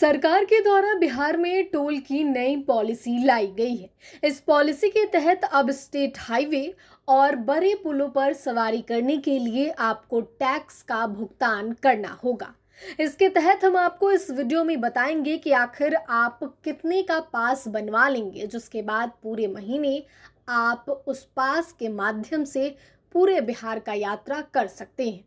सरकार के द्वारा बिहार में टोल की नई पॉलिसी लाई गई है। इस पॉलिसी के तहत अब स्टेट हाईवे और बड़े पुलों पर सवारी करने के लिए आपको टैक्स का भुगतान करना होगा। इसके तहत हम आपको इस वीडियो में बताएंगे कि आखिर आप कितने का पास बनवा लेंगे, जिसके बाद पूरे महीने आप उस पास के माध्यम से पूरे बिहार का यात्रा कर सकते हैं।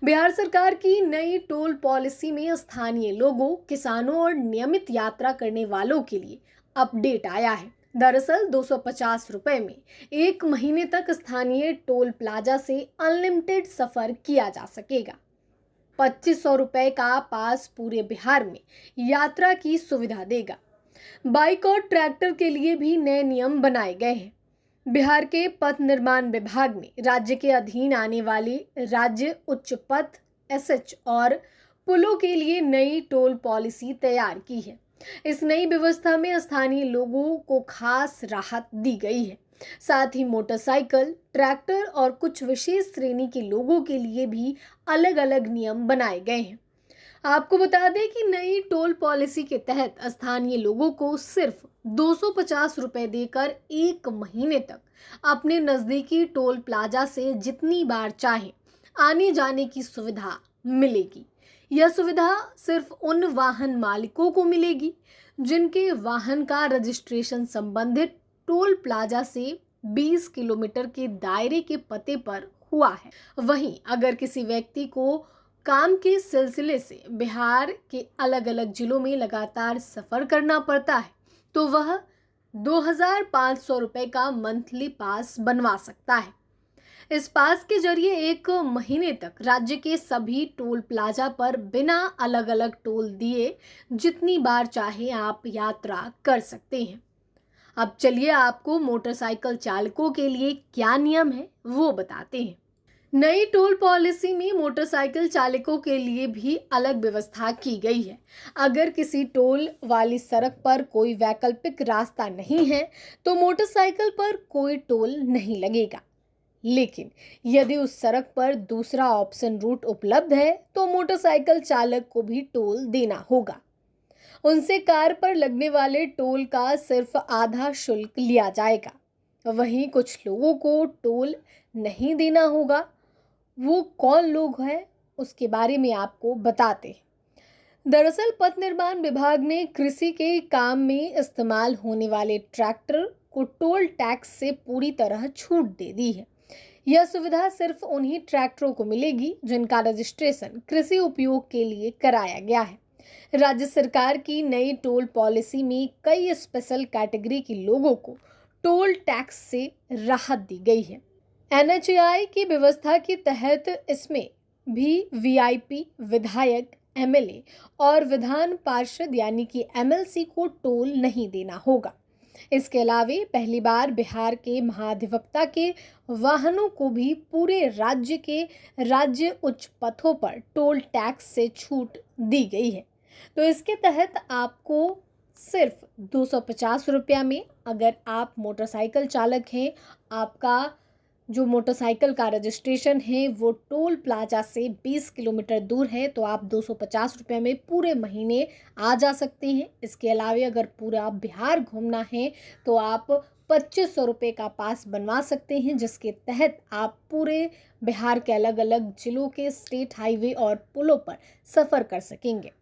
बिहार सरकार की नई टोल पॉलिसी में स्थानीय लोगों, किसानों और नियमित यात्रा करने वालों के लिए अपडेट आया है। दरअसल 250 रुपए में एक महीने तक स्थानीय टोल प्लाजा से अनलिमिटेड सफर किया जा सकेगा। 2500 रुपए का पास पूरे बिहार में यात्रा की सुविधा देगा। बाइक और ट्रैक्टर के लिए भी नए नियम बनाए गए हैं। बिहार के पथ निर्माण विभाग ने राज्य के अधीन आने वाले राज्य उच्च पथ एसएच और पुलों के लिए नई टोल पॉलिसी तैयार की है। इस नई व्यवस्था में स्थानीय लोगों को खास राहत दी गई है। साथ ही मोटरसाइकिल, ट्रैक्टर और कुछ विशेष श्रेणी के लोगों के लिए भी अलग अलग नियम बनाए गए हैं। आपको बता दें कि नई टोल पॉलिसी के तहत स्थानीय लोगों को सिर्फ 250 रुपए देकर एक महीने तक अपने नज़दीकी टोल प्लाजा से जितनी बार चाहे आने जाने की सुविधा मिलेगी। यह सुविधा सिर्फ उन वाहन मालिकों को मिलेगी जिनके वाहन का रजिस्ट्रेशन संबंधित टोल प्लाजा से 20 किलोमीटर के दायरे के पते पर हुआ है। वहीं अगर किसी व्यक्ति को काम के सिलसिले से बिहार के अलग अलग जिलों में लगातार सफर करना पड़ता है तो वह 2500 रुपए का मंथली पास बनवा सकता है। इस पास के जरिए एक महीने तक राज्य के सभी टोल प्लाजा पर बिना अलग अलग टोल दिए जितनी बार चाहे आप यात्रा कर सकते हैं। अब चलिए आपको मोटरसाइकिल चालकों के लिए क्या नियम है वो बताते हैं। नई टोल पॉलिसी में मोटरसाइकिल चालकों के लिए भी अलग व्यवस्था की गई है। अगर किसी टोल वाली सड़क पर कोई वैकल्पिक रास्ता नहीं है तो मोटरसाइकिल पर कोई टोल नहीं लगेगा, लेकिन यदि उस सड़क पर दूसरा ऑप्शन रूट उपलब्ध है तो मोटरसाइकिल चालक को भी टोल देना होगा। उनसे कार पर लगने वाले टोल का सिर्फ आधा शुल्क लिया जाएगा। वहीं कुछ लोगों को टोल नहीं देना होगा। वो कौन लोग हैं उसके बारे में आपको बताते हैं। दरअसल पथ निर्माण विभाग ने कृषि के काम में इस्तेमाल होने वाले ट्रैक्टर को टोल टैक्स से पूरी तरह छूट दे दी है। यह सुविधा सिर्फ उन्हीं ट्रैक्टरों को मिलेगी जिनका रजिस्ट्रेशन कृषि उपयोग के लिए कराया गया है। राज्य सरकार की नई टोल पॉलिसी में कई स्पेशल कैटेगरी के लोगों को टोल टैक्स से राहत दी गई है। एनएचएआई की व्यवस्था के तहत इसमें भी वीआईपी, विधायक, एमएलए और विधान पार्षद यानी कि एमएलसी को टोल नहीं देना होगा। इसके अलावा पहली बार बिहार के महाधिवक्ता के वाहनों को भी पूरे राज्य के राज्य उच्च पथों पर टोल टैक्स से छूट दी गई है। तो इसके तहत आपको सिर्फ 250 रुपया में, अगर आप मोटरसाइकिल चालक हैं, आपका जो मोटरसाइकिल का रजिस्ट्रेशन है वो टोल प्लाजा से 20 किलोमीटर दूर है तो आप 250 रुपये में पूरे महीने आ जा सकते हैं। इसके अलावा अगर पूरा बिहार घूमना है तो आप 2500 रुपये का पास बनवा सकते हैं, जिसके तहत आप पूरे बिहार के अलग अलग जिलों के स्टेट हाईवे और पुलों पर सफ़र कर सकेंगे।